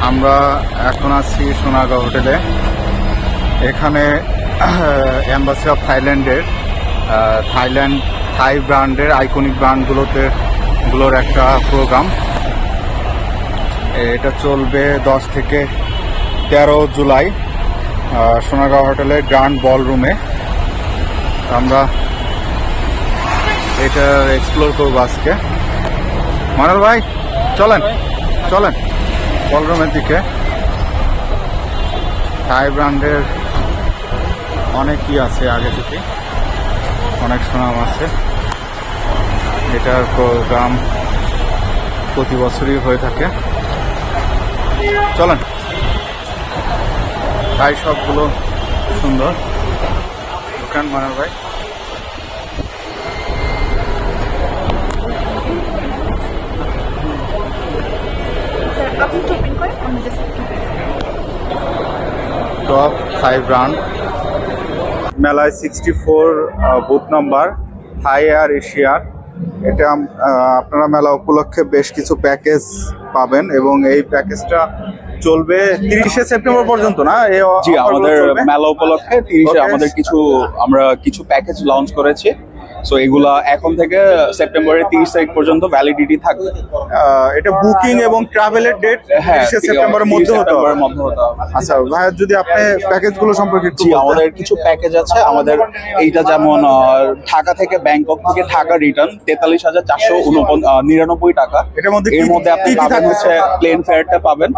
আমরা এখন আছি সোনারগাঁও হোটেলে। এখানে এম্বাসি অফ থাইল্যান্ডের থাই ব্র্যান্ডের আইকনিক ব্র্যান্ডগুলোর একটা প্রোগ্রাম। এটা চলবে 10 থেকে 13 জুলাই সোনারগাঁও হোটেলের গ্র্যান্ড বলরুমে। আমরা এটা এক্সপ্লোর করবো আজকে। মনোর ভাই চলেন বলরুমের দিকে। থাই ব্র্যান্ডের অনেকই আছে, আগে থেকে অনেক সুনাম আছে। এটার প্রোগ্রাম প্রতি বছরই হয়ে থাকে। চলেন, তাই সবগুলো সুন্দর। দোকান মনোর ভাই টপ থাই ব্র্যান্ড মেলায় 64 বুথ নাম্বার থাই এয়ার এশিয়ার। এটা আপনারা মেলা উপলক্ষে বেশ কিছু প্যাকেজ পাবেন এবং এই প্যাকেজটা চলবে 30শে সেপ্টেম্বর পর্যন্ত না? জি, আমাদের মেলা উপলক্ষে 30শে আমাদের আমরা কিছু প্যাকেজ লঞ্চ করেছি। সো এগুলা এখন থেকে সেপ্টেম্বরের 30 তারিখ পর্যন্ত ভ্যালিডিটি থাকবে। এটা বুকিং এবং ট্রাভেলের ডেট 30শে সেপ্টেম্বরের মধ্যে হতে হবে। আচ্ছা ভাই, যদি আপনি প্যাকেজগুলো সম্পর্কে একটু আমাদের কিছু প্যাকেজ আছে। আমাদের এইটা যেমন ঢাকা থেকে ব্যাংকক থেকে ঢাকা রিটার্ন 43,499 টাকা। এর মধ্যে আপনি পাবেন হচ্ছে প্লেন ফেয়ারটা পাবেন,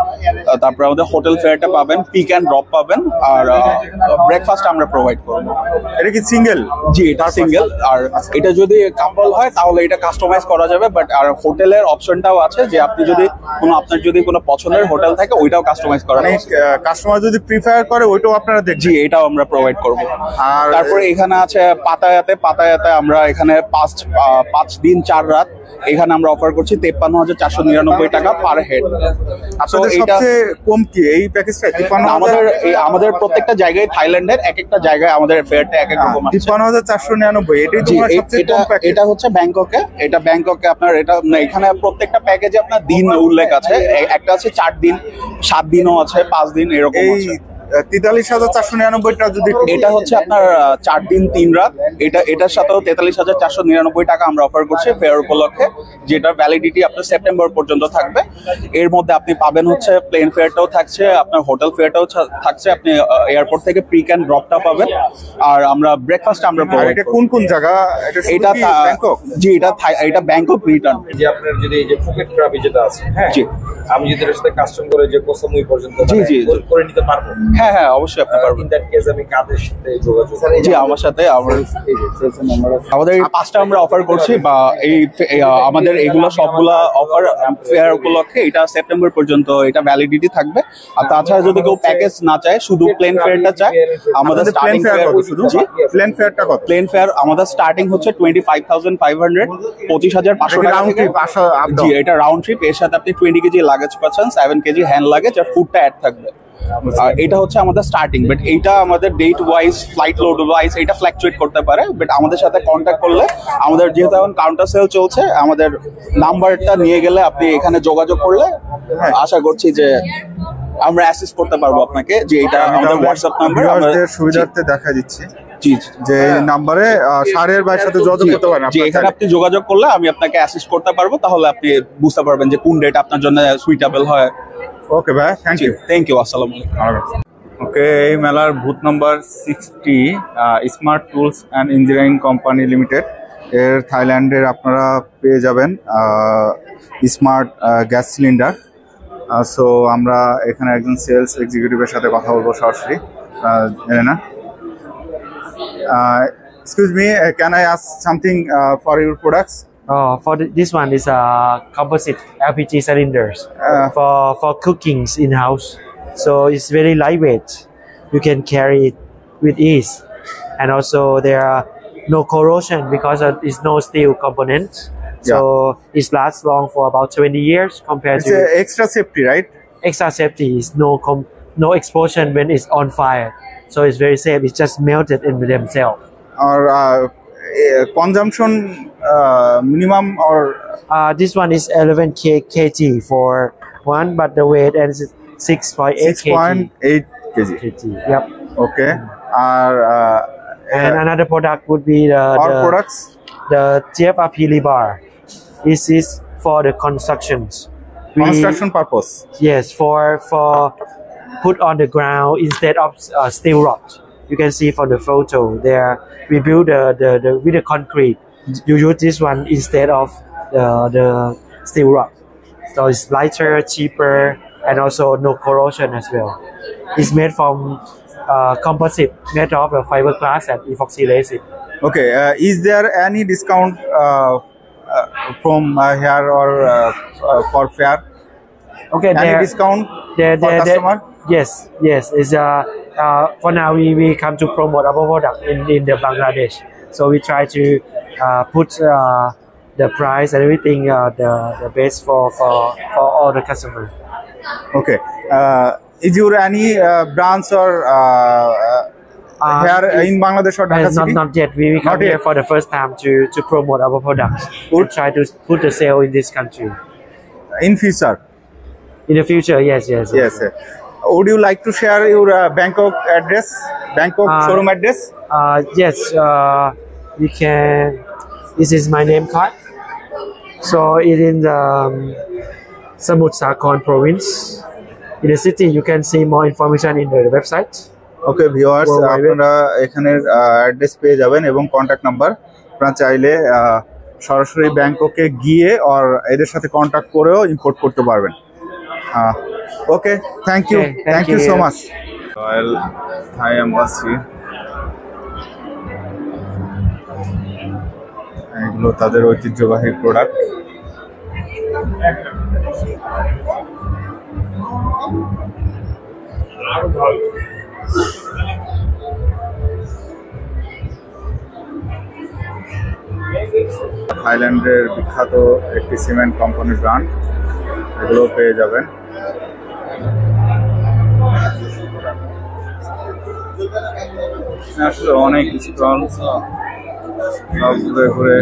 তারপর আমাদের হোটেল ফেয়ারটা পাবেন, পিক অ্যান্ড ড্রপ পাবেন, আর ব্রেকফাস্ট আমরা প্রোভাইড করবো। এটা কি সিঙ্গেল? জি, এটা সিঙ্গেল। আর এটা যদি কাপল হয় তাহলে এটা কাস্টমাইজ করা যাবে, বাট আর হোটেলের অপশনটাও আছে যে আপনি যদি আপনার যদি কোনো পছন্দের হোটেল থাকে ওইটাও কাস্টমাইজ করা যাবে। কাস্টমার যদি প্রিফার করে ওইটাও আপনারা দেখবেন? জি, এটাও আমরা প্রোভাইড করব। আর তারপরে এখানে আছে পাতায়াতে আমরা এখানে 5 দিন 4 রাত এখানে আমরা অফার করছি 53,499 টাকা পার হেড। আপনাদের সবচেয়ে কম কি এই প্যাকেজটা? আমাদের প্রত্যেকটা জায়গায় থাইল্যান্ডের এক একটা জায়গায় আমাদের ফেয়ারটা এক এক রকম আছে। 53,499 এটা হচ্ছে ব্যাংককে। এটা ব্যাংককে আপনার এটা এখানে প্রত্যেকটা প্যাকেজে আপনার দিন উল্লেখ আছে। একটা আছে 4 দিন, 7 দিনও আছে, 5 দিন এরকম আছে। 43,499টা যদি এটা হচ্ছে আপনার 4 দিন 3 রাত, এটার সাথেও 43,499 টাকা আমরা অফার করছি ফেয়ার উপলক্ষে, যেটার ভ্যালিডিটি আপনার সেপ্টেম্বর পর্যন্ত থাকবে। এর মধ্যে আপনি পাবেন হচ্ছে প্লেন ফেয়ারটাও থাকছে, আপনার হোটেল ফেয়ারটাও থাকছে, আপনি এয়ারপোর্ট থেকে পিক অ্যান্ড ড্রপটা পাবেন, আর আমরা ব্রেকফাস্ট আমরা প্রোভাইড করব। কোন জায়গা এটা? ব্যাংকক। জি, এটা ব্যাংকক রিটার্ন। যে আপনার যদি এই যে ফুকেট ট্রাভেল যেটা আছে, হ্যাঁ, জি, আমি যদি এর সাথে কাস্টম করে যে কোসামুই পর্যন্ত করে নিতে পারবো? হ্যাঁ, অবশ্যই আপনি পারবেন। ইন দ্যাট কেস আমি কাদের সাথে যোগাযোগ? জি, আমার সাথে। আমাদের 5টা আমরা অফার করছি, বা আমাদের এগুলো সবগুলা অফার ফেয়ার উপলক্ষে এটা সেপ্টেম্বর পর্যন্ত এটা ভ্যালিডিটি থাকবে। আর তাছাড়া যদি কেউ প্যাকেজ না চায়, শুধু প্লেন ফেয়ারটা চায়, আমাদের স্টার্টিং ফেয়ার প্লেন ফেয়ার আমাদের স্টার্টিং হচ্ছে 25,500, 25,500 টাকা। জি, এটা রাউন্ড ট্রিপ। এর সাথে আপনি 20 কেজি লাগেজ পাচ্ছেন, 7 কেজি হ্যান্ড লাগেজ, আর ফুডটা অ্যাড থাকবে। এটা হচ্ছে আমাদের স্টার্টিং, বাট এইটা আমাদের date wise, flight load wise এটা ফ্ল্যাকচুয়েট করতে পারে। বাট আমাদের সাথে কন্ট্যাক্ট করলে, আমাদের যেহেতু এখন কাউন্টার সেল চলছে, আমাদের নাম্বারটা নিয়ে গেলে আপনি এখানে যোগাযোগ করলে আশা করছি যে আমরা অ্যাসিস্ট করতে পারবো আপনাকে। যে এটা আমাদের হোয়াটসঅ্যাপ নাম্বার, আমাদের সুবিধার্থে দেখা দিচ্ছি যে নাম্বারে সারের ভাইয়ের সাথে যোগাযোগ করতে পারেন। যে এখানে আপনি যোগাযোগ করলে আমি আপনাকে অ্যাসিস্ট করতে পারবো, তাহলে আপনি বুঝতে পারবেন যে কোন ডেট আপনার জন্য সুইটেবল হয়। ওকে ভাই, থ্যাংক ইউ। আসসালামু আলাইকুম। ওকে, এই মেলার booth number 60 smart tools and engineering company limited এর থাইল্যান্ডের আপনারা পেয়ে যাবেন স্মার্ট গ্যাস সিলিন্ডার। সো আমরা এখানে একজন সেলস এক্সিকিউটিভের সাথে কথা বলবো সরাসরি। না, excuse me, can I ask something for your products? This one is composite LPG cylinders for cookings in house. So it's very lightweight. You can carry it with ease, and also there are no corrosion because it's no steel component. So it lasts long for about 20 years compared to extra safety, right? Extra safety is no explosion when it's on fire. So it's very safe. It's just melted in themselves. Or consumption minimum or this one is 11 kg for one, but the weight is 6.8 6.8 kg. kg. Yep. Okay. And another product would be our products. The TFRP rebar. This is for the constructions. Construction purpose. Yes, for put on the ground instead of steel rod. You can see from the photo there. We build the with the concrete. You use this one instead of the steel rod. So it's lighter, cheaper, and also no corrosion as well. It's made from composite, made of fiberglass and epoxy resin. Okay. Is there any discount from here or for fair? Okay. Any discount for customer? Yes. It's for now we come to promote our product in the Bangladesh. So we try to put the price and everything the best for all the customers. Okay. Is there any branch or here in Bangladesh or Dhaka City? Not yet. We come here for the first time to promote our products. We try to put the sale in this country. In future? In the future, yes. Yes. Would you like to share your Bangkok address? Bangkok showroom address? Yes. We can. This is my name card. So it in the Samut Sakhon province. In the city, you can see more information in the website. Okay viewers, আপনারা এখানের address পেয়ে যাবেন এবং contact number. আপনারা চাইলে সরাসরি ব্যাংককে গিয়ে আর এদের সাথে কন্ট্যাক্ট করেও ইম্পোর্ট করতে পারবেন। Okay, thank you so much. Royal Thai embassy, এগুলো তাদের ঐতিহ্যবাহী প্রোডাক্ট। থাইল্যান্ডের বিখ্যাত একটি সিমেন্ট কোম্পানির ব্র্যান্ড, এগুলো পেয়ে যাবেন। আসলে অনেক স্টল, সব ঘুরে ঘুরে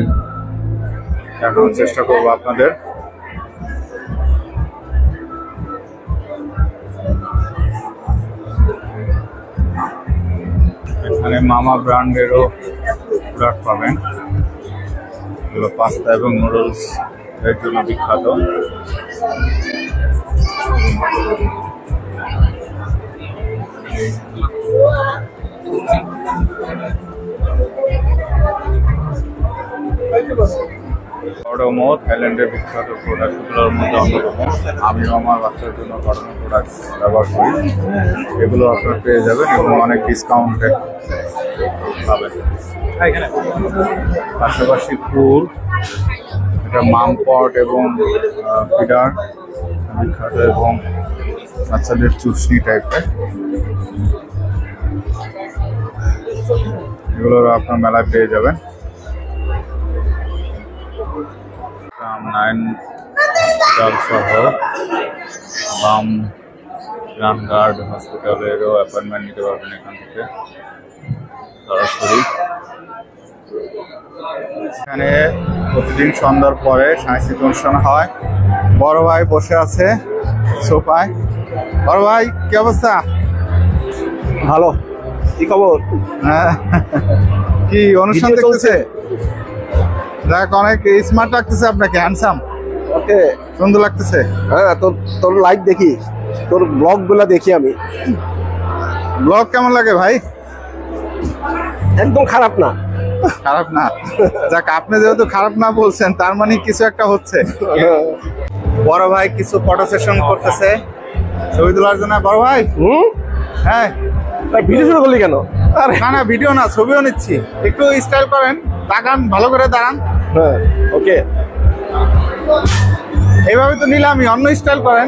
দেখানোর চেষ্টা করবো আপনাদের। এখানে মামা ব্র্যান্ডেরও প্রোডাক্ট পাবেন, এগুলো পাস্তা এবং নুডলস এর জন্য বিখ্যাত। অডোমো থাইল্যান্ডের বিখ্যাত প্রোডাক্টগুলোর মধ্যে অন্যতম। আমি আমার বাচ্চার জন্য অডোমো প্রোডাক্ট ব্যবহার করি, এগুলো আপনারা পেয়ে যাবেন এবং অনেক ডিসকাউন্টে পাবেন। পাশাপাশি ফুল, এটা মামপট এবং ফিডার বিখ্যাত এবং বাচ্চাদের চুষনি টাইপের, এগুলো আপনার মেলায় পেয়ে যাবেন। 9 হসপিটাল সহ বাম গ্রানগার্ড হসপিটালেরও অ্যাপয়েন্টমেন্ট নিতে পারবেন এখান থেকে সরাসরি। এখানে প্রতিদিন সন্ধ্যার পরে সাংস্কৃতিক অনুষ্ঠান হয়। বড় ভাই বসে আছে সোফায়। বড় ভাই, কি অবস্থা? ভালো। কি খবর? কি অনুষ্ঠান দেখতেছে? দেখ, অনেক স্মার্ট লাগতেছে আপনাকে, হ্যান্ডসাম। ওকে, সুন্দর লাগতেছে। হ্যাঁ, তোর লাইভ দেখি, তোর ব্লগ গুলা দেখি আমি। ব্লগ কেমন লাগে ভাই? একদম খারাপ না। খারাপ না? যাক, আপনি যেহেতু খারাপ না বলছেন, তার মানে কিছু একটা হচ্ছে। বড় ভাই কিছু ফটো সেশন করতেছে ছবি তোলার জন্য। বড় ভাই, হ্যাঁ, ভিডিও শুরু করলি কেন? না ভিডিও না, ছবিও নিচ্ছি। একটু স্টাইল করেন, তাকান, ভালো করে দাঁড়ান। হ্যাঁ, ওকে। এইভাবে তো নিলামই, অন্য স্টাইল করেন।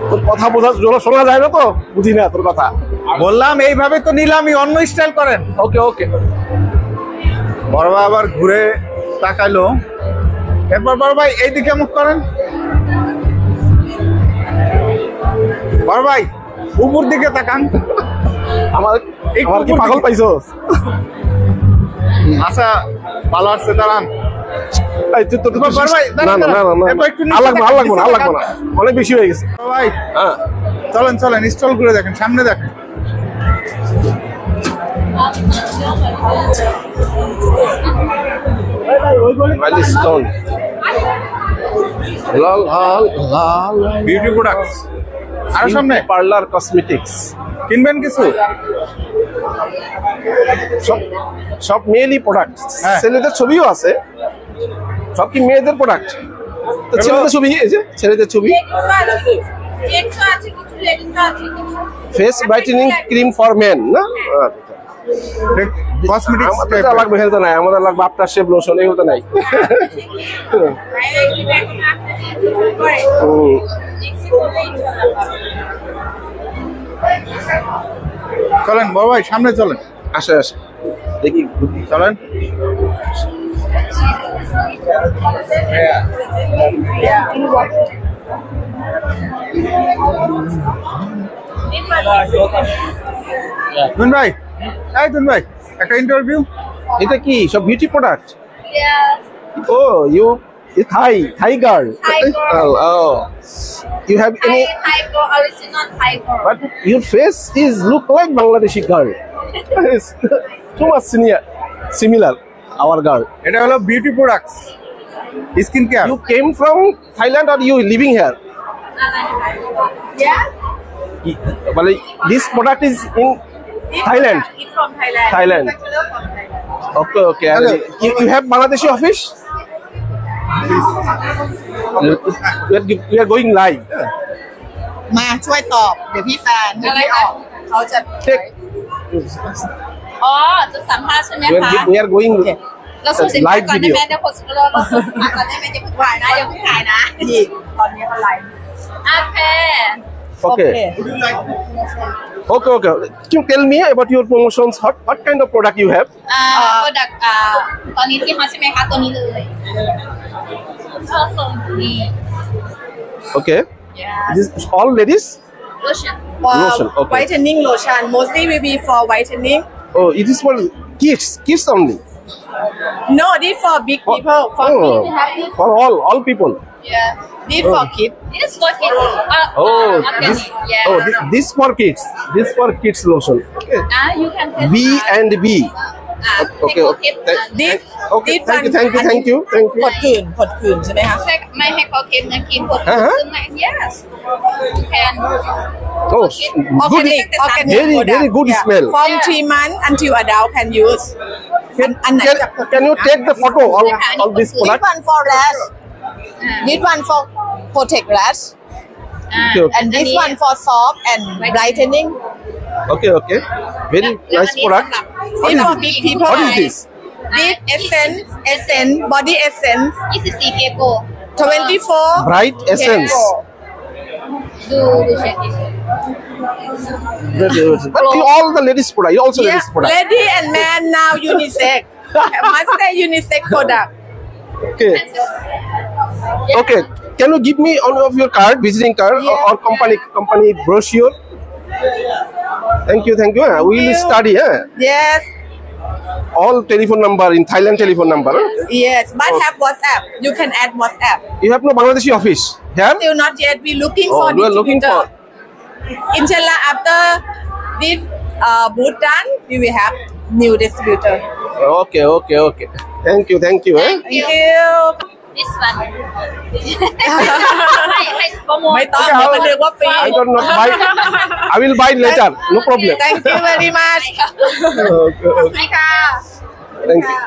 তোর কথা শোনা যায় না তো, বুঝি না তোর কথা। বললাম এইভাবে তো নিলামই, অন্য স্টাইল করেন। ওকে। বড় ভাই আবার ঘুরে তাকাইলো। এরপর বড় ভাই এইদিকে মুখ করেন। বড় ভাই উপর দিকে তাকান। আমার কি পাগল পাইছো? আচ্ছা, ভালো আছে, দাঁড়ান। এই তুই তো না না না না লাগবে না অনেক বেশি হয়ে গেছে ভাই হ্যাঁ চলেন চলেন স্টল করে দেখেন সামনে দেখেন মাইলস্টোন লাল লাল লাল বিউটি প্রোডাক্টস আর সামনে পার্লার কসমেটিক্স কিনবেন কিছু সব মেয়েলি প্রোডাক্ট হ্যাঁ। ছেলেদের ছবিও আছে সব কি মেয়েদের প্রোডাক্ট তো ছেলেদের ছবি এই যে ছেলেদের ছবি face brightening cream for men না কসমেটিক্স আমাদের লাগবে হেলথ নাই আমাদের লাগবে আফটার শেভ লোশন এগুলো তো নাই চলেন বড় ভাই সামনে চলেন আসে আসে দেখি চলেন তুন ভাই এই তুন ভাই একটা ইন্টারভিউ এটা কি সব beauty product Yeah. Oh you Thai girl Thai girl. oh you have any Thai girl, original Thai girl. but your face is look like Bangladeshi girl it's too much similar our girl এটা হলো beauty products skin care you came from Thailand or you living here Yeah. but this product is in Thailand. It's from Thailand. Thailand. Manufacturer from Thailand. okay and you have Bangladeshi office we are going live มาช่วยตอบ เดี๋ยวพี่แฟนนึกไม่ออกเขาจะ take อ๋อ จะสัมภาษณ์ใช่ไหมคะ we are going เราส่งสินค้า live ก่อนได้ video ไหมเดี๋ยวผมเราส่งสินค้าก่อนได้ไหมเดี๋ยวผมถ่ายนะเดี๋ยวผมถ่ายนะ ที่ตอนนี้เขาไลฟ์ โอเค okay okay can you tell me about your promotions what kind of product you have โปรดักต์ตอนนี้ที่ฮอตใช่ไหมคะตัวนี้เลยส่งนี่ okay Yeah. this is all ladies lotion Lotion, okay. whitening lotion mostly will be for whitening oh it is for kids only no this for big people for me for all people Yeah. this for kids This is for kids. this Yeah. this for kids lotion okay You can test B and B okay okay. this okay this one thank you กดคืนใช่ไหมคะ ไม่ให้เขาเค็มนะกินผล ซึ่งไม่ yes you can oh organic very good Yeah. smell from 3 months until adult can use อันไหนจะ can you take the photo on this this product one for rash this one for protect rash okay and this one for soft and brightening okay very nice product this for big people what is this this essence body essence 24 เคโก 24 bright essenceดูเช็ค but you all the ladies product you also Yeah, ladies product lady and man now unisex. Must say unisex product. okay can you give me one of your card visiting card or company brochure thank you we will study Yes, all telephone number in Thailand telephone number yes. But have WhatsApp. You can add WhatsApp. you have no Bangladeshi office here Still not yet. We looking for we are looking for distributor. Inshallah, after this booth done, we will have new distributor. okay thank you Thank you. this one ให้โปรโมท ไม่ต้องเดี๋ยวมันนึกว่าฟรี I don't know buy I will buy later no problem Thank you very much. okay. ค่ะ thank you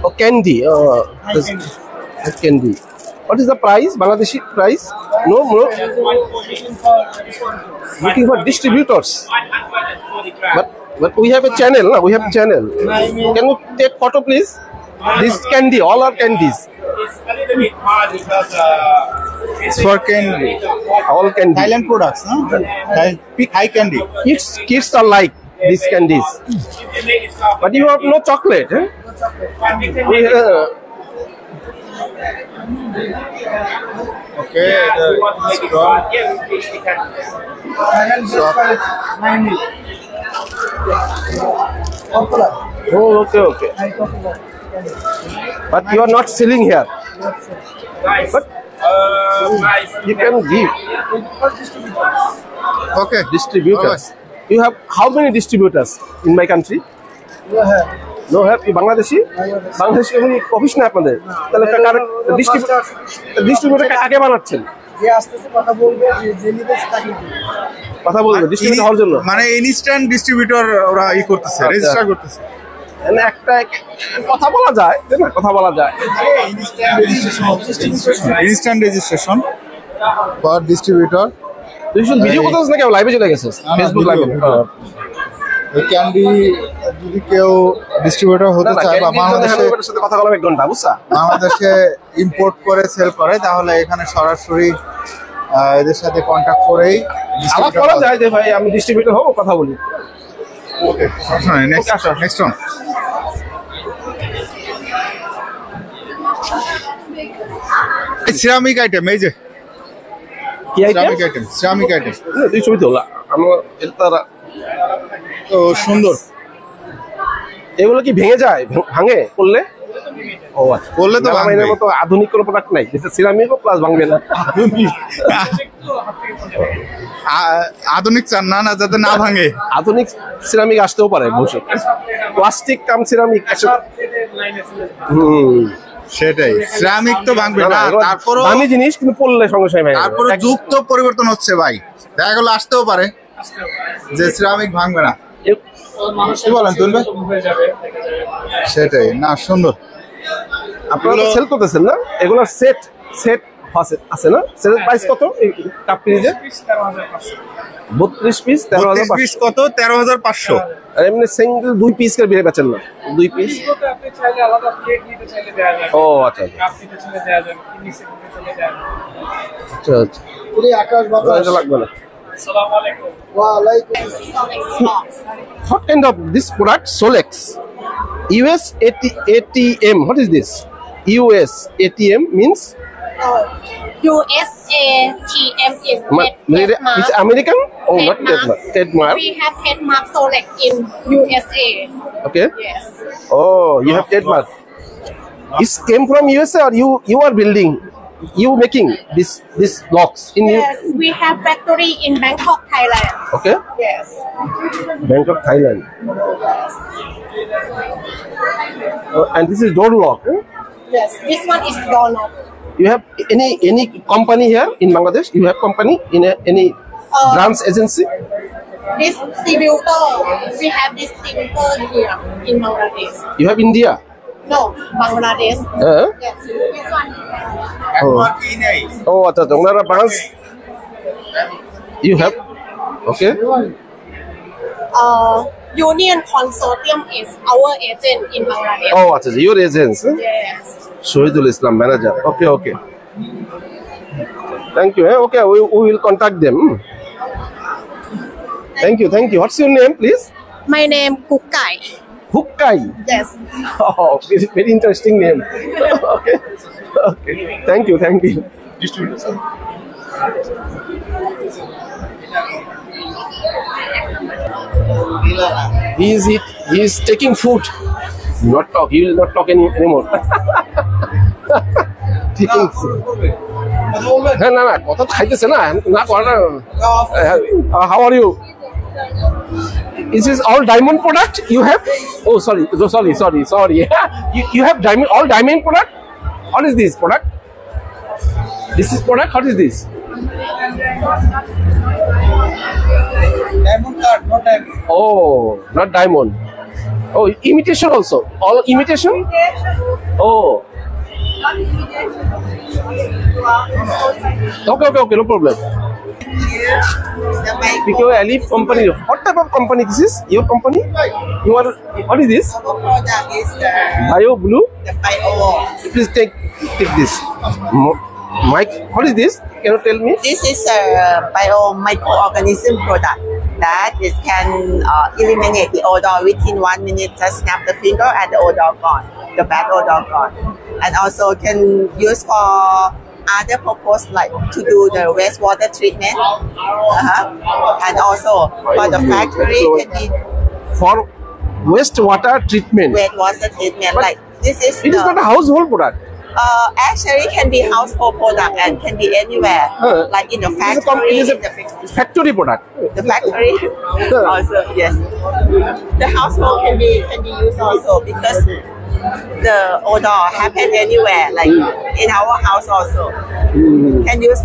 oh candy candy what is the price Bangladeshi price no looking for distributors but we have a channel no? We have a channel can you take photo please this candy all are candies It's a little bit hard because it's for candy all candy Thailand products no Thai candy kids are like these candies. But you have no chocolate, eh? Okay, Oh, okay. But you are not selling here. But you can give okay, distributors. You have how many distributors in my country? No have. You Bangladeshi? Bangladeshi only office na আপনাদের তাহলে distributor কাকে বানাচ্ছেন যে আসতেছে কথা বলবে যে নিবে তাকে কথা বলবে ডিস্ট্রিবিউটর হওয়ার জন্য মানে ইনস্ট্যান্ট ডিস্ট্রিবিউটর ওরা করতেছে রেজিস্টার করতেছে মানে একটা কথা বলা যায় না কথা বলা যায় ইনস্ট্যান্ট রেজিস্ট্রেশন ফর ডিস্ট্রিবিউটর তুই শুধু ভিডিও করতেছিস নাকি লাইভে চলে গেছিস ফেসবুক লাইভে ক্যান্ডি যদি কেউ ডিস্ট্রিবিউটর হতে চায় বা বাংলাদেশের সাথে কথা বলবে 1 ঘন্টা বুঝছা বাংলাদেশে ইম্পোর্ট করে সেল করে তাহলে এখানে সরাসরি এদের সাথে কন্টাক্ট করেই আলাপ করা যায় যে ভাই আমি ডিস্ট্রিবিউটর হব কথা বলি okay next one ceramic item এই যে কি আইটেম সিরামিক আইটেম তুই ছবি তোলা আমরা এটা তো সুন্দর এগুলো কি ভেঙে যায় ভাঙে করলে ও আচ্ছা করলে তো আমাদের মতো আধুনিক কোনো প্রোডাক্ট নাই যেটা সিরামিকও প্লাস ভাঙবে না আধুনিক চান না যাতে না ভাঙে আধুনিক সিরামিক আসতেও পারে ভবিষ্যৎ প্লাস্টিক কাম সিরামিক সেটাই সিরামিক তো ভাঙবে না তারপরও দামি জিনিস কিন্তু পড়লে সঙ্গে সঙ্গে ভাঙে তারপরে যুগ তো পরিবর্তন হচ্ছে ভাই দেখা গেল আসতেও পারে যে সিরামিক ভাঙবে না কি বলেন তুলবে সেটাই না সুন্দর আপনারা সেল করতেছেন না এগুলো সেট আছে না সেটের প্রাইস কত এই কাপ ফ্রিজে 32 পিস 13500 পিস কত 13500 আর এমনি সিঙ্গেল 2 পিস করে বেচেন না 2 পিস আপনি চাইলে আলাদা প্লেট নিতে চাইলে দেয়া যাবে ও আচ্ছা কাপ নিতে চাইলে দেয়া যাবে ফিনিশিং নিতে চাইলে দেয়া যাবে আচ্ছা পুরো আকাশ বাতাস লাগবে না আসসালামু আলাইকুম ওয়া আলাইকুম What kind of this product Solex US ATM what is this US ATM means USATM is trademark. It's American? Oh, not trademark. We have trademark Solex in USA. Okay. Yes. Oh, you have trademark. It came from USA or you are building? You making this locks in Yes, we have factory in Bangkok, Thailand. Okay. Yes. Bangkok, Thailand. And this is door lock. Eh? Yes, this one is doorknob. You have any company here in Bangladesh? You have company in any branch agency? Distributor. We have distributor here in Bangladesh. You have India? No, Bangladesh. Yes. This one. Oh, acha acha. Branch. You have? Okay. Union Consortium is our agent in Bangladesh. Oh, acha, your agent. Yes. Shohidul Islam manager. Okay. Thank you. Okay, we will contact them. Thank you. What's your name, please? My name Kukai. Hukkai. Yes. Oh, very interesting name. Okay. Thank you. He is taking food. Not talk. He will not talk anymore. Taking food. না কথা খাইতেছে না করা How are you? Is this all diamond product you have? Oh, sorry. You have diamond, all diamond product? What is this product? This is product? What is this? Diamond card, not diamond. Oh, not diamond. Oh, imitation also. All imitation? Oh. Okay, no problem. Because Alif company. What type of company this is? Your company? What is this? Product is Bio Blue? the bio. Please take this. Mike, what is this? Can you tell me? This is a bio microorganism product. that it can eliminate the odor within 1 minute. Just snap the finger and the odor gone, the bad odor gone. And also can use for other purpose like to do the wastewater treatment. And also for the factory can be For wastewater treatment. Wastewater treatment. But like this is it is not a household product. Actually can be household product and can be anywhere, like in the factory. It is a factory product. The factory also, yes. The household can be used also because the odor happen anywhere, like in our house also. Can use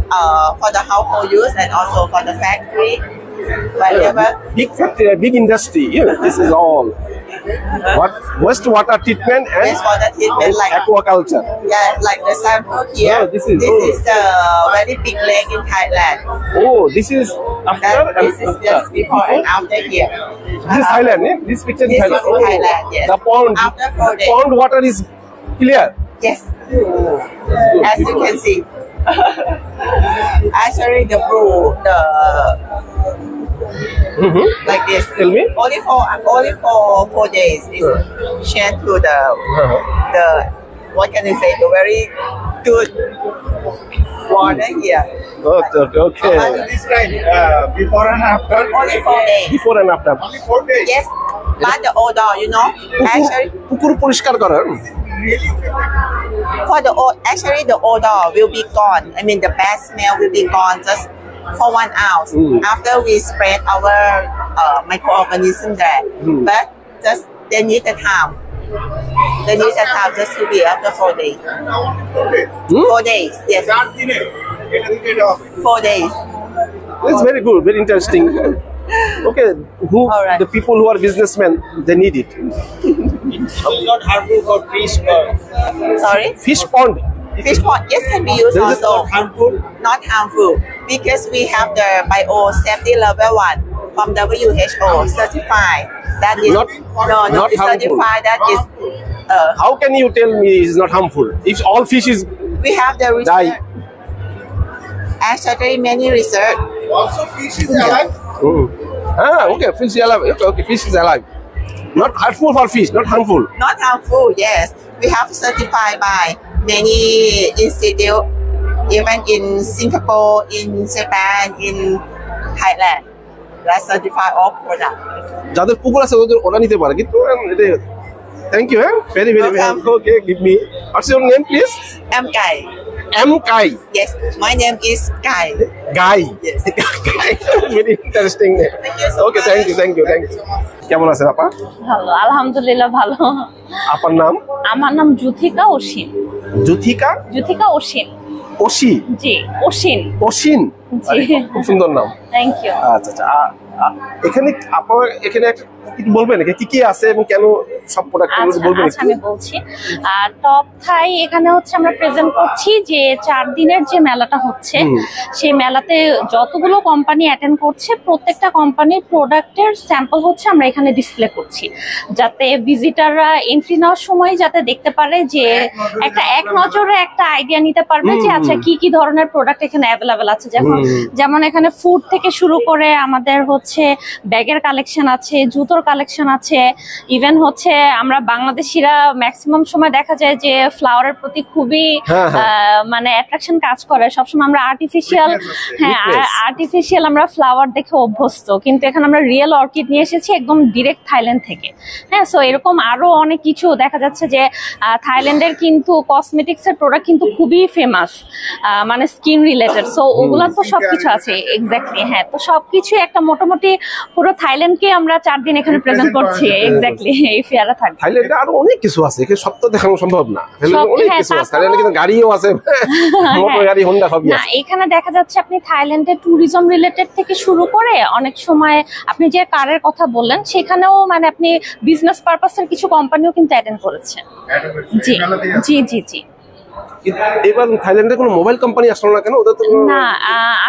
for the household use and also for the factory. Whatever. Big factory, big industry. Yeah, this is all. What wastewater treatment and Wastewater treatment like aquaculture. yeah, like the sample here. Yeah, this is the very big lake in Thailand. Oh, this is after. This is just before and after here. This is Thailand. Yeah? This picture This is is Thailand. in Thailand, yes. The pond. After 4 days. Pond water is clear. Yes. As you can see. Actually the blue, like this. Tell me. Only for 4 days is shared to the what can I say, the very good water here. Okay. How to describe before and after. only 4 days. Before and after. Only 4 days. Yes. But the odor, you know, actually পুকুর পরিষ্কার করা for the actually the odor will be gone. I mean the bad smell will be gone just for 1 hour after we spread our microorganism there. But just they need the time. They need the time just to be after 4 days. 4 days, yes. 4 days. It's very good, very interesting. Okay, Alright. the people who are businessmen, they need it. Not harmful for fish, but Sorry? Fish pond. Fish pond, yes, can be used This is also. harmful. Not harmful because we have the biosafety level 1 from WHO certified. That is Not it's harmful. certified. That is How can you tell me it's not harmful? If all fish is we have the research. Actually, many research. Also, fish is alive. okay, fish is alive. Okay, fish is alive. Not harmful for fish, not harmful. Not harmful. Yes, we have certified by many institute, even in Singapore, in Japan, in Thailand. That certified all product. যাদের পুকুর আছে ওরা নিতে পারে কিন্তু thank you হ্যাঁ very very okay give me what's your name please M Kai. M Kai Yes, my name is Kai. গাই Yes. Very interesting okay thank you কেমন আছেন আপা ভালো আলহামদুলিল্লাহ ভালো আপার নাম আমার নাম জুথিকা অসীন জুথিকা অসীন ওশি জি অসীন অসীন জি খুব সুন্দর নাম থ্যাংক ইউ আচ্ছা এখানে আপনার এখানে কি বলবেন কি কি আছে এবং কেন সব প্রোডাক্ট বলবেন আচ্ছা আমি বলছি টপ থাই এখানে হচ্ছে আমরা প্রেজেন্ট করছি যে 4 দিনের যে মেলাটা হচ্ছে সেই মেলাতে যতগুলো কোম্পানি অ্যাটেন্ড করছে প্রত্যেকটা কোম্পানির প্রোডাক্টের স্যাম্পল হচ্ছে আমরা এখানে ডিসপ্লে করছি যাতে ভিজিটাররা এন্ট্রি নেওয়ার সময় যাতে দেখতে পারে যে একটা এক নজরে একটা আইডিয়া নিতে পারবে যে আচ্ছা কি কি ধরনের প্রোডাক্ট এখানে অ্যাভেলেবল আছে যেমন এখানে ফুড থেকে শুরু করে আমাদের হচ্ছে ব্যাগের কালেকশন আছে জুতোর কালেকশন আছে ইভেন হচ্ছে আমরা বাংলাদেশিরা ম্যাক্সিমাম সময় দেখা যায় যে ফ্লাওয়ারের প্রতি খুবই মানে অ্যাট্রাকশন কাজ করে সবসময় আমরা আর্টিফিশিয়াল আমরা ফ্লাওয়ার দেখে অভ্যস্ত কিন্তু এখানে আমরা রিয়েল অর্কিড নিয়ে এসেছি একদম ডিরেক্ট থাইল্যান্ড থেকে হ্যাঁ সো এরকম আরো অনেক কিছু দেখা যাচ্ছে যে থাইল্যান্ডের কিন্তু কসমেটিক্স এর প্রোডাক্ট কিন্তু খুবই ফেমাস মানে স্কিন রিলেটেড সো ওগুলা তো সবকিছু আছে এক্স্যাক্টলি হ্যাঁ তো সবকিছু একটা মোটামুটি পুরো থাইল্যান্ডকে আমরা 4 দিন এখানে প্রেজেন্ট করছি এক্স্যাক্টলি এই ফেয়ারে থাকবে থাইল্যান্ডে আরো অনেক কিছু আছে এখানে সব তো দেখানো সম্ভব না অনেক কিছু আছে থাইল্যান্ডে কিন্তু গাড়িও আছে মোটর গাড়ি হোন্ডা সবই আছে না এখানে দেখা যাচ্ছে আপনি থাইল্যান্ডে ট্যুরিজম রিলেটেড থেকে শুরু করে অনেক সময় আপনি যে কারের কথা বললেন সেখানেও মানে আপনি বিজনেস পারপাসের কিছু কোম্পানিও কিন্তু অ্যাটেন্ড করেছে জি এবার থাইল্যান্ডে কোনো মোবাইল কোম্পানি আসলো না কেন ওদের তো না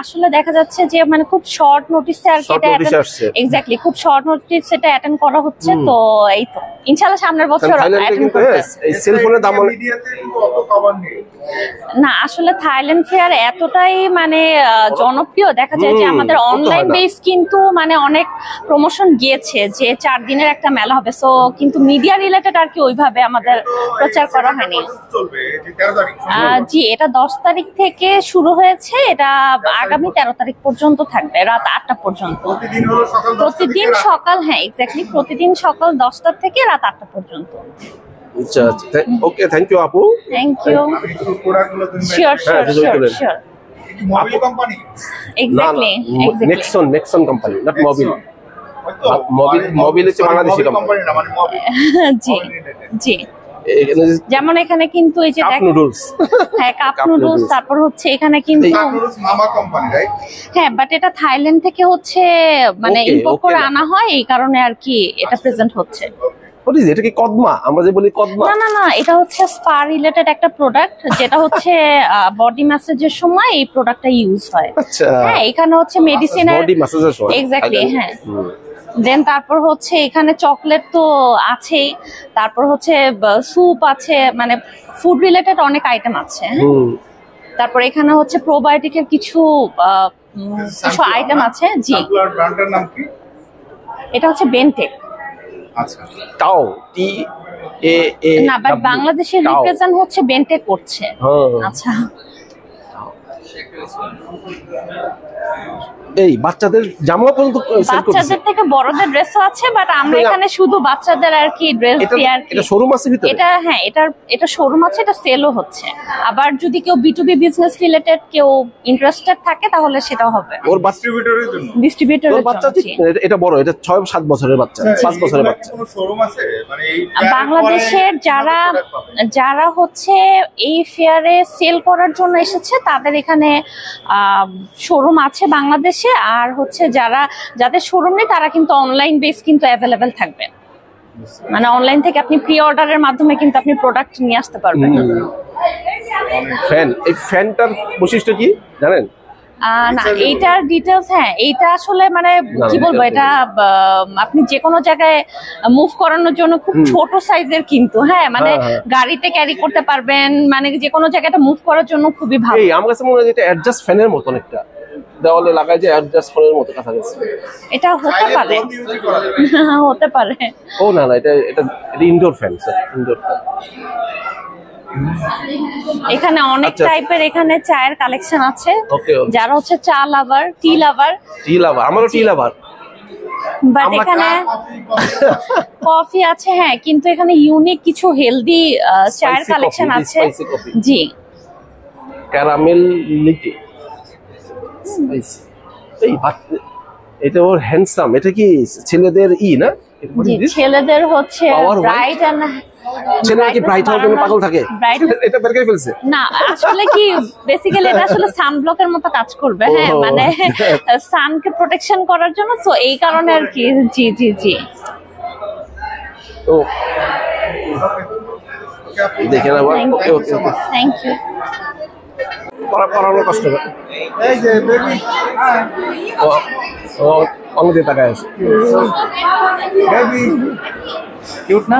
আসলে দেখা যাচ্ছে যে মানে খুব শর্ট নোটিসে আর কি এটা এক্স্যাক্টলি খুব শর্ট নোটিস এটা অ্যাটেন্ড করা হচ্ছে তো এই তো ইনশাআল্লাহ সামনের বছর থাইল্যান্ডে কিন্তু এই সেল ফোনের দাম মিডিয়াতে অত কভার নেই না আসলে থাইল্যান্ড ফেয়ার এতটাই মানে জনপ্রিয়, দেখা যায় যে আমাদের অনলাইন বেস কিন্তু মানে অনেক প্রমোশন গিয়েছে যে 4 দিনের একটা মেলা হবে, সো কিন্তু মিডিয়া রিলেটেড আর কি ওইভাবে আমাদের প্রচার করা হয়নি। জি, এটা 10 তারিখ থেকে শুরু হয়েছে, এটা আগামী 13 তারিখ পর্যন্ত থাকবে, রাত 8টা পর্যন্ত। প্রতিদিন সকাল, হ্যাঁ এক্স্যাক্টলি, প্রতিদিন সকাল 10টা থেকে রাত 8টা পর্যন্ত। আচ্ছা আচ্ছা, ওকে, থ্যাংক ইউ আপু। Thank you. Sure sure sure sure. Mobil company? Exactly exactly. Nexon company, not Mobil. Mobil হচ্ছে বাংলাদেশি কোম্পানি না, মানে মোবিল। জি জি। যেমন এখানে কিন্তু এই যে কাপ নুডলস, হ্যাঁ কাপ নুডলস, তারপর হচ্ছে এখানে কিন্তু মামা কোম্পানি, রাইট? হ্যাঁ, বাট এটা থাইল্যান্ড থেকে হচ্ছে মানে ইম্পোর্ট করে আনা হয়, এই কারণে আর কি এটা প্রেজেন্ট হচ্ছে। এটা কি কদমা? আমরা যে বলি কদমা, না না না, এটা হচ্ছে স্পা রিলেটেড একটা প্রোডাক্ট, যেটা হচ্ছে বডি ম্যাসাজের সময় এই প্রোডাক্টটা ইউজ হয়। আচ্ছা, হ্যাঁ এখানে হচ্ছে মেডিসিনের, বডি ম্যাসাজের সময়, এক্স্যাক্টলি হ্যাঁ। দেন তারপর হচ্ছে এখানে চকলেট তো আছেই, তারপর হচ্ছে স্যুপ আছে, মানে ফুড রিলেটেড অনেক আইটেম আছে। তারপর এখানে হচ্ছে প্রোবায়োটিকের কিছু আইটেম আছে। জি, ব্র্যান্ডের নাম কি? এটা হচ্ছে বেনটেক। আচ্ছা, টাও টি এ এ না, বাট বাংলাদেশের রিপ্রেজেন্ট হচ্ছে বেনটেক করছে। আচ্ছা, এই বাচ্চাদের জামা পর্যন্ত বাচ্চাদের থেকে বড়দের ড্রেসও আছে, বাট আমরা এখানে শুধু বাচ্চাদের আর কি ড্রেস দিয়ে আর কি। এটা শোরুম আছে ভিতরে? এটা হ্যাঁ, এটা শোরুম আছে, এটা সেলও হচ্ছে। আবার যদি কেউ বিটুবি বিজনেস রিলেটেড কেউ ইন্টারেস্টেড থাকে তাহলে সেটাও হবে। ওর ডিস্ট্রিবিউটরের জন্য, ডিস্ট্রিবিউটরের বাচ্চা। এটা বড়, এটা 6-7 বছরের বাচ্চা, 5 বছরের বাচ্চা। কোনো শোরুম আছে মানে এই বাংলাদেশের যারা হচ্ছে এই ফেয়ারে সেল করার জন্য এসেছে তাদের এখানে শোরুম আছে বাংলাদেশে, আর হচ্ছে যাদের শোরুম নেই তারা কিন্তু অনলাইন বেস কিন্তু অ্যাভেলেবেল থাকবে, মানে অনলাইন থেকে আপনি প্রি অর্ডারের মাধ্যমে কিন্তু আপনি প্রোডাক্ট নিয়ে আসতে পারবেন। ফ্যান, এই ফ্যানটার বৈশিষ্ট্য কি জানেন? না, এইটার ডিটেলস, হ্যাঁ এইটা আসলে মানে কি বলবো, এটা আপনি যে কোনো জায়গায় মুভ করানোর জন্য খুব ছোট সাইজের কিন্তু, হ্যাঁ মানে গাড়িতে ক্যারি করতে পারবেন, মানে যে কোনো জায়গায় মুভ করার জন্য খুবই ভালো। এই আমার কাছে মনে হয় এটা অ্যাডজাস্ট ফ্যানের মতো, অনেকটা দেওয়ালে লাগায় যে অ্যাডজাস্ট ফ্যানের মতো কাছাকাছি। এটা হতে পারে, হতে পারে। ও না না, এটা indoor fan, sir, indoor fan. এখানে অনেক টাইপের এখানে চায়ের কালেকশন আছে, যারা হচ্ছে চা লাভার, টি লাভার। আমারও টি লাভার, বাট এখানে কফি আছে, হ্যাঁ কিন্তু এখানে ইউনিক কিছু হেলদি চায়ের কালেকশন আছে। জি, ক্যারামেল লিটি, এটা ওর হ্যান্ডসাম। এটা কি ছেলেদের না? জি, ছেলেদের হচ্ছে ব্রাইট এন্ড ছেলেরা কি ব্রাইট হওয়ার জন্য পাগল থাকে? এটা বের করে ফেলছে না, আসলে কি বেসিক্যালি এটা আসলে সানব্লকের মতো কাজ করবে, হ্যাঁ মানে সানকে প্রোটেকশন করার জন্য, তো এই কারণে আর কি। জি জি জি, তো দেখে না, ওকে ওকে, থ্যাংক ইউ। পড়ানো কষ্ট হবে, এই যে বেবি ও অন্যদের টাকায় আছে, বেবি কিউট না?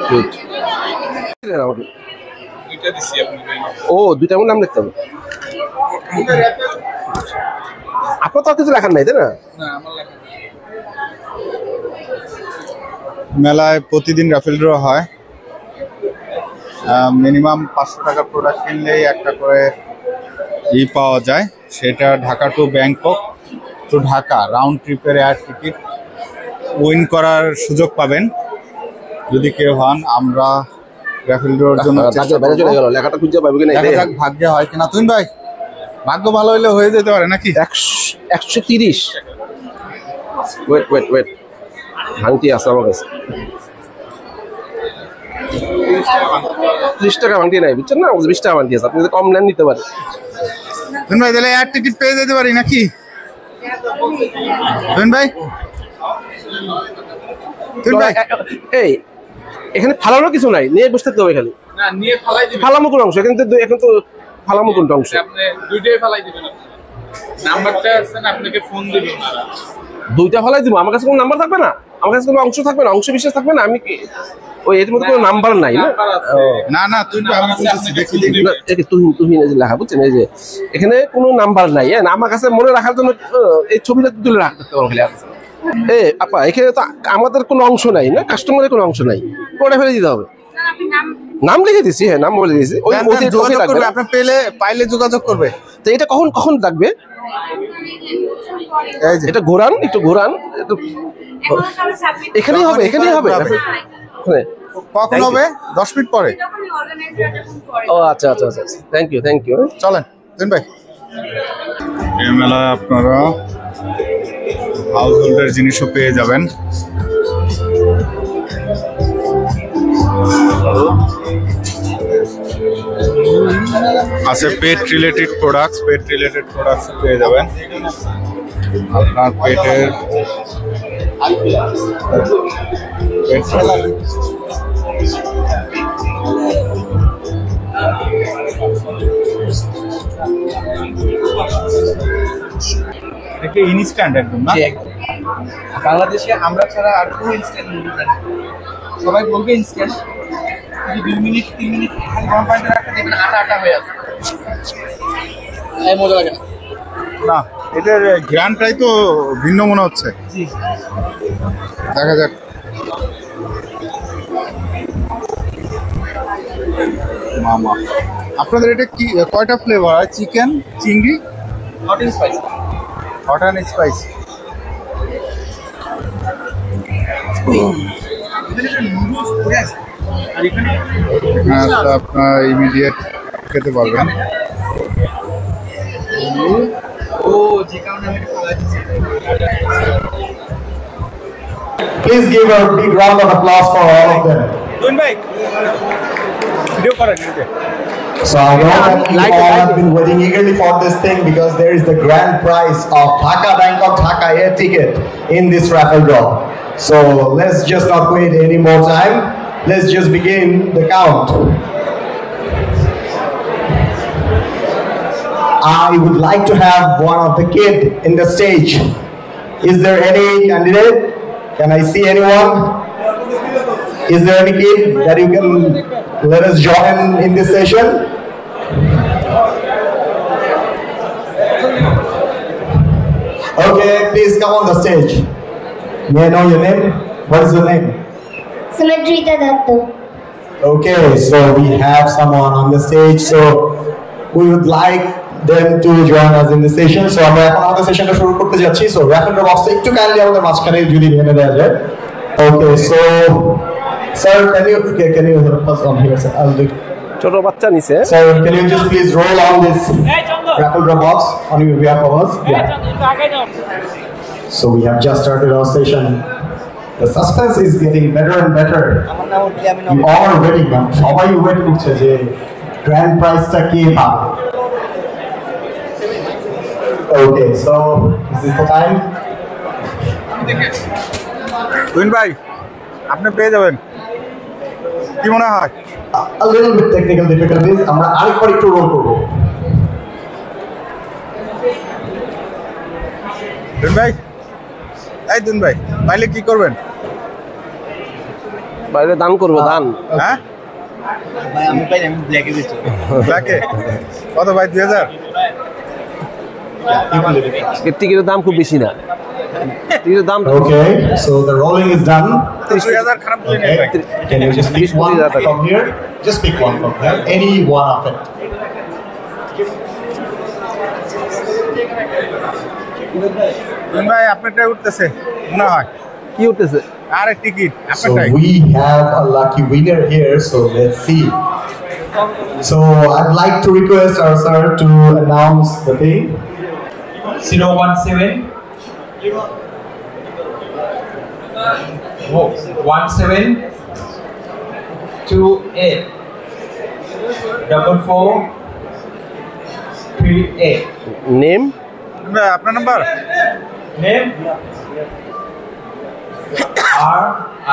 কিউট। ও দুইটা নাম লিখতে হবে। আপনার তো কিছু লেখার নাই, তাই না? মেলায় প্রতিদিন রাফেল ড্র হয়, মিনিমাম 500 টাকার প্রোডাক্ট কিনলেই একটা করে পাওয়া যায়। সেটা Dhaka to Bangkok to Dhaka round ট্রিপের এয়ার টিকিট উইন করার সুযোগ পাবেন যদি কেউ হন। আমরা রাফেল ড্রর জন্য লেখাটা খুঁজে পাবো কিনা, দেখা যাক ভাগ্যে হয় কিনা। তুমি ভাই, ভাগ্য ভালো হইলে হয়ে যেতে পারে নাকি? 130। ওয়েট ভাঙতি আছে আমার কাছে, 30 টাকা ভাঙতি নাই, বুঝছেন না? 20 টাকা ভাঙতি আছে, আপনি যদি কম নেন নিতে পারেন। তুমি ভাই তাহলে এয়ার টিকিট পেয়ে যেতে পারি নাকি? ভাই এই এখানে ফালানোর কিছু নাই, নিয়ে বসে থাকতে হবে খালি। না, নিয়ে ফালাই দিবেন। ফালামো কোন অংশ? এখন তো ফালামো কোনটা অংশ? আপনি দুইটাই ফালাই দিবেন। নাম্বারটা আছেন আপনাকে ফোন দিবেন না দুইটা ফলাই দিব আমার কাছে কোনো নাম্বার থাকবে না আমার কাছে কোনো অংশ থাকবে না অংশ বিশেষ থাকবে না আমি কি ওই এর মধ্যে কোনো নাম্বার নাই না না না তুই তো আমি দেখি তুই লেখা বুঝছেন এই যে এখানে কোনো নাম্বার নাই আমার কাছে মনে রাখার জন্য এই ছবিটা তুলে রাখতে পারবো আপা এখানে তো আমাদের কোনো অংশ নাই না কাস্টমারের কোনো অংশ নাই ওটা ফেলে দিতে হবে নাম লিখে দিছি হ্যাঁ নাম বলে দিয়েছি ওই আপনি পাইলে যোগাযোগ করবে তো এটা কখন কখন লাগবে এটা ঘোরান একটু ঘোরান এখানেই হবে কখন হবে 10 মিনিট পরে ও আচ্ছা আচ্ছা আচ্ছা থ্যাংক ইউ চলেন দিন ভাই এই মেলায় আপনারা হাউস হোল্ডের জিনিসও পেয়ে যাবেন আছে পেট রিলেটেড প্রোডাক্টস পেয়ে যাবেন আপনার পেটের ইনস্ট্যান্ট একদম না বাংলাদেশে আমরা ছাড়া আর কোনো ইনস্ট্যান্ট সবাই বলবে ইনস্ট্যান্ট 2 মিনিট 3 মিনিট গরম পানিতে রাখতে দেখবেন আটা হয়ে আছে মজা লাগে না এটার গ্রানটাই তো ভিন্ন মনে হচ্ছে দেখা যাক মামা আপনাদের এটা কি কয়টা ফ্লেভার হয় চিকেন চিংড়ি হট এন্ড স্পাইসি আপনার ইমিডিয়েট খেতে পারবেন Please give a big round of applause for all of them. So I know that you all have been waiting eagerly for this thing because there is the grand prize of Dhaka Bangkok Dhaka air ticket in this raffle draw. So let's just not wait any more time. Let's just begin the count. I would like to have one of the kid in the stage. Is there any candidate? Can I see anyone? Is there any kid that you can let us join in this session? Okay, please come on the stage. May I know your name? What is your name? Sumedrita Datto. Okay, so we have someone on the stage. So we would like them to join us in the session. So আমরা এখন আমাদের সেশনটা শুরু করতে যাচ্ছি। So raffle draw box একটু kindly আমাদের মাঝখানে যদি এনে দেওয়া যায়। Okay, so sir, can you help us on here? Sir? I'll do. ছোট বাচ্চা নিছে Sir, can you just please roll on this raffle draw box on your behalf of us? Yeah. So we have just started our session. The suspense is getting better and better. You all are waiting, man. Shabbai wait করছে যে grand prize টা কে পাবে। Okay, so this is the time. তুইন ভাই আপনি পেয়ে যাবেন কি মনে হয় A little bit technical difficulties. আমরা আরেকবার একটু রোল করব। তুইন ভাই তুইন ভাই পাইলে কি করবেন বাইরে দান করব দান হ্যাঁ ভাই আমি পাই আমি ব্ল্যাকে দিচ্ছি ব্ল্যাকে কত ভাই 2000 টিকিটের দাম খুব বেশি না টিকিটের দাম Okay, so the rolling is done. 2000 খারাপ বলি না ভাই Can you just pick one from here? Just pick one from there. Any one of it. তুইন ভাই আপনারটা উঠতেছে মনে হয় কি উঠতেছে আরে ticket So আপনারটাই we have a lucky winner here, so let's see. So I'd like to request our sir to announce the thing. 017 28 4438 name আপনার number name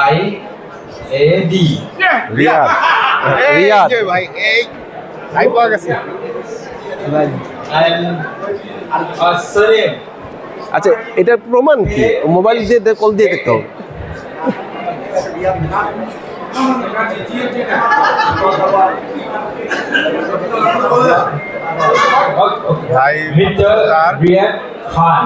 RIAD Riyad ভাই এই পাওয়া গেছে and surname. আচ্ছা এটার প্রমাণ কি মোবাইল দিয়ে কল দিয়ে দেখতে হবে Mr. Riyad Khan.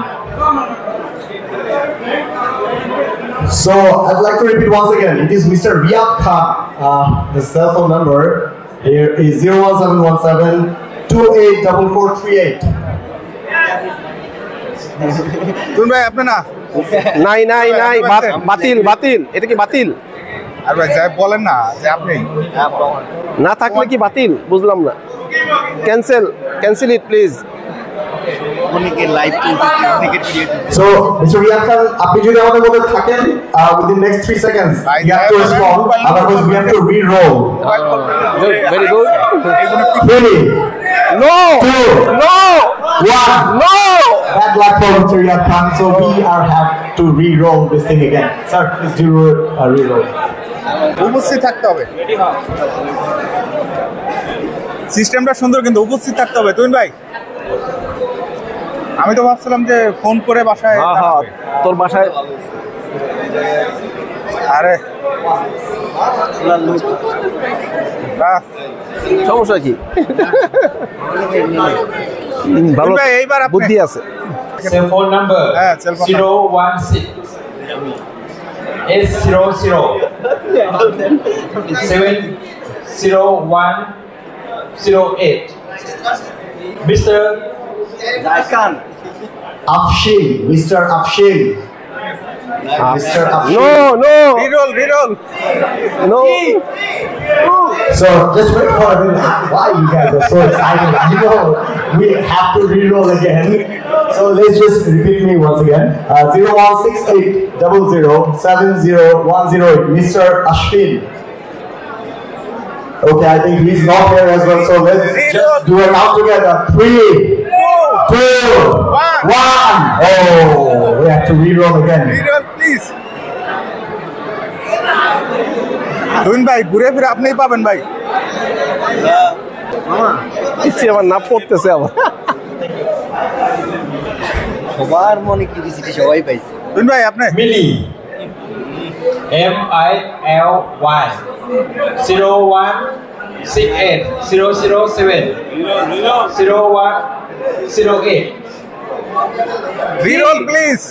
So I'd like to repeat once again. It is Mr. Riyad Khan. The cell phone number here is 01717284438. তুই ভাই আপনি না নাই নাই নাই বাতিল বাতিল এটা কি বাতিল আর ভাই যাই বলেন না যে আপনি না থাকলে কি বাতিল বুঝলাম না cancel it please So Mr. Riyad Khan আপনি যদি আমাদের মধ্যে থাকেন within next 3 seconds you have to respond otherwise we have to re-roll. Very good. 3 No! 2 No! 1 No! Bad luck for Mr. Riyad Khan, so we have to re-roll this thing again. Sir, please do a re-roll. উপস্থিত থাকতে হবে সিস্টেমটা সুন্দর কিন্তু উপস্থিত থাকতে হবে তুই ভাই আমি তো ভাবছিলাম যে ফোন করে বাসায় তোর বাসায় আরে সমস্যা কি ভালো এইবার বুদ্ধি আছে Cell phone number 016 S00 70108. Mr. Khan. Afshin, Mr. Afshin. Mr. Afshin. No. Reroll. No. So just wait for a minute. Why you guys are so excited? You know we have to re-roll again. So let's just repeat me once again. 01680070108. Mr. Ashwin. Okay, I think he's not here as well. So let's just do it out together. 3, 2, 1. Oh, we have to re-roll again. Reroll, please. দুইন ভাই ঘুরে ফিরে আপনিই পাবেন ভাই ইচ্ছে আমার না পড়তেছে আবার সবার মনে কিউরিসিটি সবাই পাইছে দুইন ভাই আপনি মিলি MILY 0168007 0108. Reroll, please.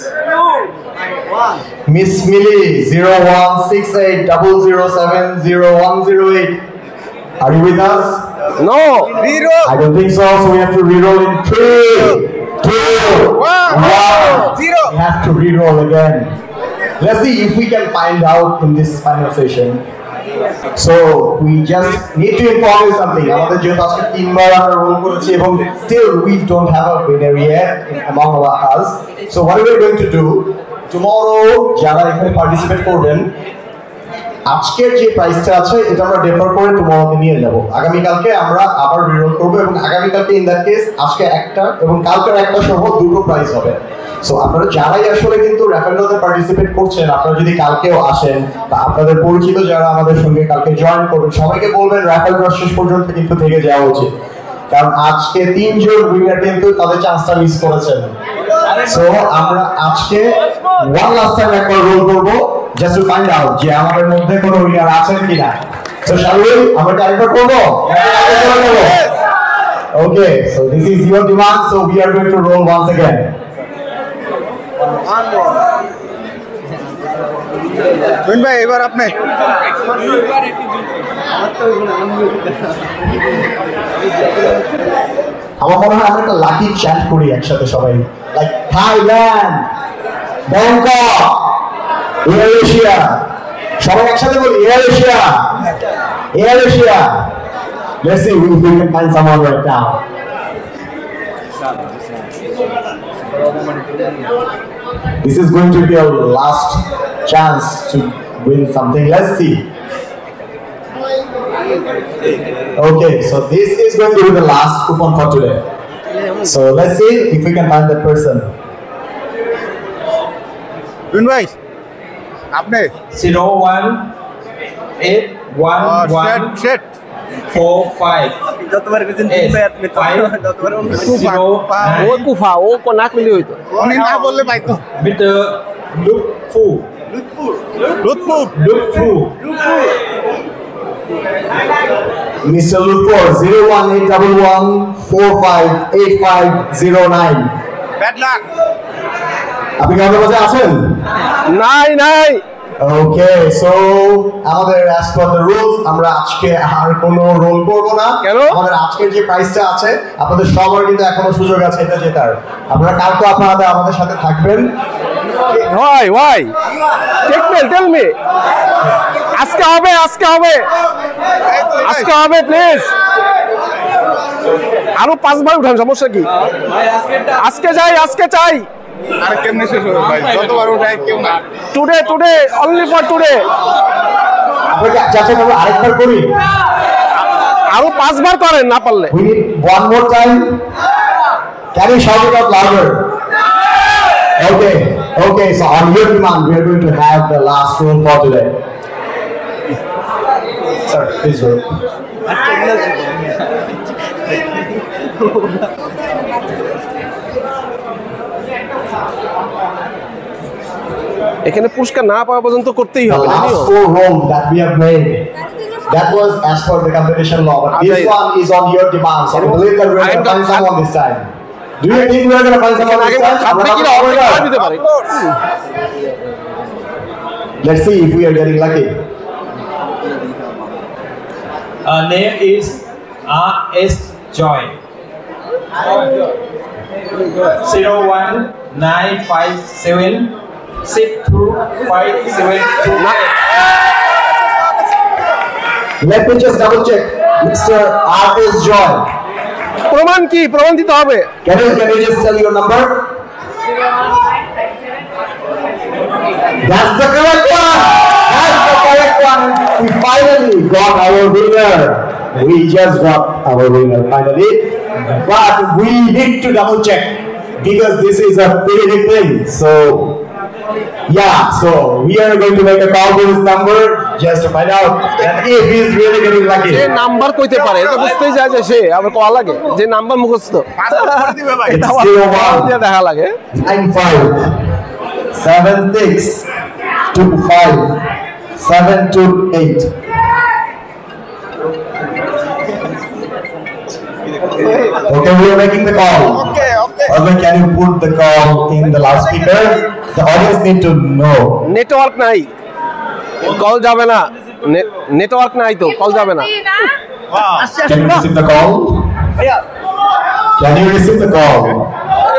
Miss Millie 01680070108. Are you with us? No. Reroll. I don't think so. So we have to reroll in 3, 2, 1. 0. We have to reroll again. Let's see if we can find out in this final session. So we just need to inform you something. আমাদের যেহেতু আজকে 3 বার আমরা role করেছি এবং still we don't have a winner yet among us. So what are we going to do? Tomorrow যারা এখানে participate করবেন আজকের যে প্রাইসটা আছে এটা আমরা ডেফার করে টুমরোতে নিয়ে যাব। আগামী কালকে আমরা আবার রিরোল করব এবং আগামী কালকে ইন দ্যাট কেস আজকে একটা এবং কালকের একটা সহ দুটো প্রাইস হবে। সো আপনারা যারাই আসলে কিন্তু র্যাফেলডোতে পার্টিসিপেট করছেন আপনারা যদি কালকেও আসেন বা আপনাদের পরিচিত যারা আমাদের সঙ্গে কালকে জয়েন করবেন সবাইকে বলবেন র্যাফেলডো শেষ পর্যন্ত কিন্তু থেকে যাওয়া উচিত, কারণ আজকে 3 জন উইনার কিন্তু তাদের চান্সটা মিস করেছেন। সো আমরা আজকে ওয়ান লাস্ট টাইম একবার রোল করব just to find out যে আমাদের মধ্যে কোনো উইনার আছেন কিনা। সো shall we আমরা ক্যারেক্টার করব? Okay, so this is your demand, so we are going to roll once again. তুইন ভাই এবার আপনি আমার মনে হয় আমরা একটা লাকি চ্যান্ট করি একসাথে সবাই, like Thailand, Bangkok, air Asia, সবাই একসাথে বলি air Asia, air Asia. Let's see if we can find someone right now. This is going to be our last chance to win something. Let's see. Okay, so this is going to be the last coupon for today. So let's see if we can find that person. তুইন ভাই আপনি 0181145 যতবার গেছেন ততবার ও কুফা ও না কইলে হইতো উনি না বললে পাইতো Mr. Lutfu. Mr. Lutfur 01811458509 bad luck আপনি কি আমাদের মাঝে আছেন নাই ওকে সো আমাদের as per the rules আমরা আজকে আর কোনো রোল করব না আমাদের আজকের যে প্রাইসটা আছে আপনাদের সবার কিন্তু এখনো সুযোগ আছে এটা জেতার আপনারা কালকে আপনারা আমাদের সাথে থাকবেন why tell me আজকে হবে প্লিজ আরো 5 বার উঠান সমস্যা কি আজকে চাই আর কেমনে শেষ হবে ভাই যতবার উঠাই কেউ না টুডে অনলি ফর টুডে আমরা চাচা আমরা আরেকবার করি আরো 5 বার করেন না পারলে we need one more time can you shout it out louder okay so on your demand we are going to have the last roll for today sir please go এখানে পুরস্কার না পাওয়া পর্যন্ত করতেই হবে the last 4 rolls that we have made that was as per the competition law but this one is on your demand so I believe that we are going to find someone this time do you think we are going to find someone this time let's see if we are getting lucky Name is R.S. Joy. 01957 6257. let me just double check Mr. R.S. Joy প্রমাণ দিতে হবে can you just tell your number that's the correct one we finally got our winner finally but we need to double check because this is a pretty big thing so we are going to make a call to his number just to find out that if he is really getting lucky যে number কইতে পারে এটা বুঝতেই যায় যে সে আবার call লাগে যে নাম্বার মুখস্থ এটা দিয়ে দেখা লাগে 957625 okay we are making the call okay can you put the call in the loudspeaker the audience need to know network নাই কল যাবে না নেটওয়ার্ক নাই তো কল যাবে না can you receive the call can you receive the call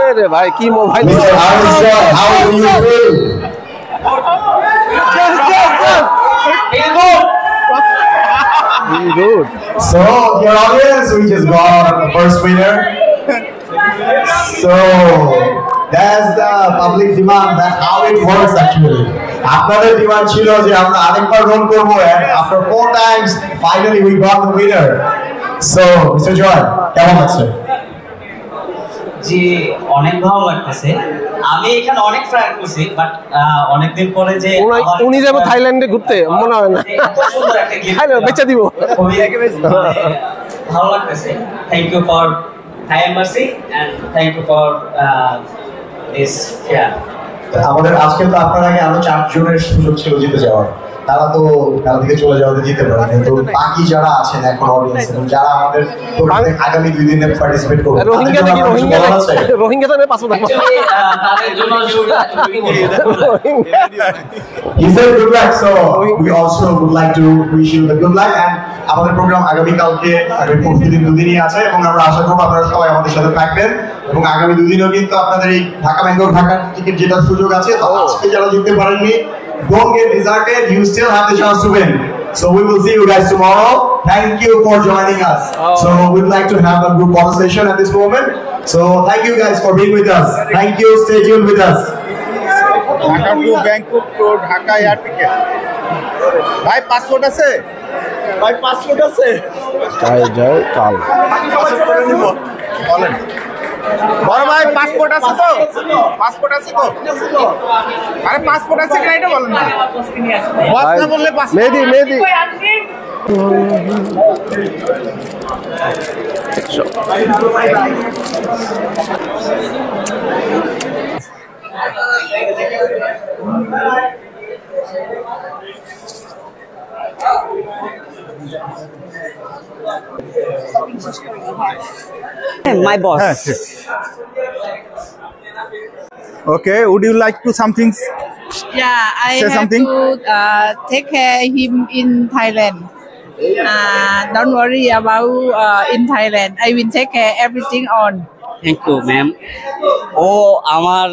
আরে ভাই কি mobile Mr. R.S. Joy how do you feel good so your audience we just got the first winner so that's the public demand that's how it works actually আপনাদের demand ছিল যে আমরা আরেকবার role করব and after 4 times finally we got the winner so Mr. Joy কেমন আছে জি অনেক ভালো লাগতেছে আমি এখানে অনেক ট্রাই করছি বাট অনেকদিন পরে যে উনি যাবে থাইল্যান্ডে ঘুরতে মনে হয় না সুন্দর একটা গিফট বেচা দিব ভালো লাগতেছে thank you for Thai Embassy and thank you for this আমাদের আজকে তো আপনার আগে আরো 4 জনের সুযোগ ছিল জিতে যাওয়ার তারা তো কাল থেকে চলে যাওয়াতে জিতে পারে কিন্তু বাকি যারা আছেন এখন অডিয়েন্স এবং যারা আমাদের আগামী 2 দিনে পার্টিসিপেট করবে রোহিঙ্গা তাদের পাসপোর্ট তাদের জন্য he said good luck so we also would like to wish you the good luck and আমাদের প্রোগ্রাম আগামী কালকে আগামী প্রতিদিন 2 দিনই আছে এবং আমরা আশা করব আপনারা সবাই আমাদের সাথে থাকবেন এবং আগামী 2 দিনও কিন্তু আপনাদের এই ঢাকা ব্যাংকক ঢাকার টিকিট জেতার সুযোগ আছে তো আজকে যারা জিততে পারেননি don't get deserted you still have the chance to win so we will see you guys tomorrow thank you for joining us so we'd like to have a group conversation at this moment so thank you guys for being with us thank you stay tuned with us Dhaka to Bangkok to Dhaka air ticket ভাই passport আছে যাই কাল passport করে নিব বলেন বড় ভাই passport আছে তো আরে পাসপোর্ট আছে কিনা এটা বলেন না বস না বললে passport Mehedi My boss. Okay, would you like to something? Yeah, I Say have something. to take care him in Thailand. Don't worry about in Thailand. I will take care everything on. Thank you ma'am. ও আমার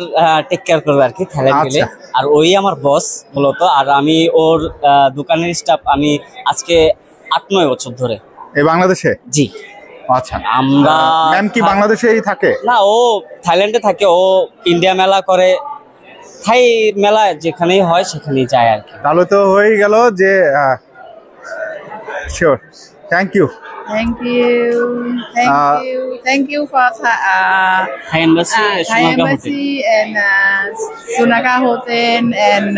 take care করবে আর কি Thailand গেলে, আর ওই আমার বস মূলত। আর আমি ওর দোকানের স্টাফ। আমি আজকে 8-9 বছর ধরে এই বাংলাদেশে। জি আচ্ছা, আমরা ম্যাম কি বাংলাদেশেই থাকে? না, ও থাইল্যান্ডে থাকে। ও ইন্ডিয়া মেলা করে, থাই মেলা যেখানেই হয় সেখানেই যায় আর কি। তাহলে তো হয়ে গেল যে sure. Thank you. Thank you. Thank you for Thai Embassy, Thai Embassy and Sunaka Hotel and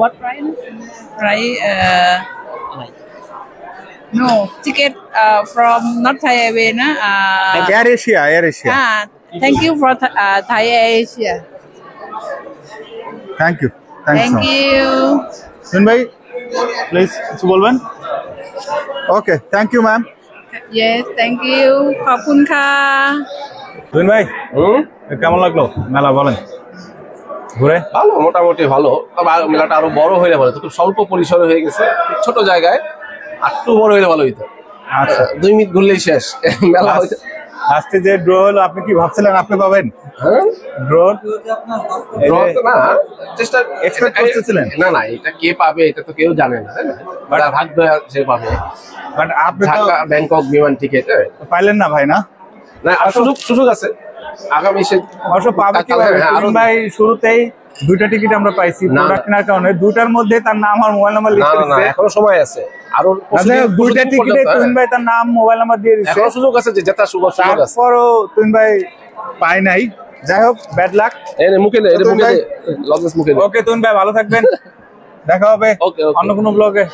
what right? No ticket from not Thai Airways, na? Air Asia. Thank you for Thai Asia. Thank you. Thank you. Sun bhai, please কিছু বলবেন? Okay, thank you ma'am. Yes, thank you. খবকুন খা। সুন ভাই, কেমন লাগলো মেলা বলেন? ঘুরে ভালো, মোটামুটি ভালো। তবে মেলাটা আরো বড় হইলে ভালো। খুব স্বল্প পরিসরে হয়ে গেছে, ছোট জায়গায়। আর একটু বড় হইলে ভালো হইতো। আচ্ছা, 2 মিনিট ঘুরলেই শেষ মেলা হইতো। আজকে যে ড্র হলো, আপনি কি ভাবছিলেন আপনি পাবেন? হ্যাঁ, ড্র না, চেষ্টা এক্সপেক্ট করতেছিলেন? না, এটা কে পাবে এটা তো কেউ জানে না, তাই না? যার ভাগ্য সে পাবে। বাট আপনি তো ঢাকা ব্যাংকক বিমান টিকিট পাইলেন না ভাই? না, সুযোগ আছে আগামী সে অবশ্য পাবে কি ভাই? শুরুতেই 2টা টিকিট আমরা পাইছি প্রোডাক্ট কেনার কারণে। 2টার মধ্যে তার নাম আর মোবাইল নাম্বার লিখে দিয়েছে। এখনো সময় আছে। আরো 2টা টিকিটে তুহিন ভাই তার নাম মোবাইল নাম্বার দিয়ে দিয়েছে। এখনো সুযোগ আছে যে জেতার সুযোগ আছে। তারপরও তুহিন ভাই পাই নাই। যাই হোক, ব্যাড লাক। মুখে ওকে, তুহিন ভাই ভালো থাকবেন। দেখা হবে অন্য কোনো ব্লগে।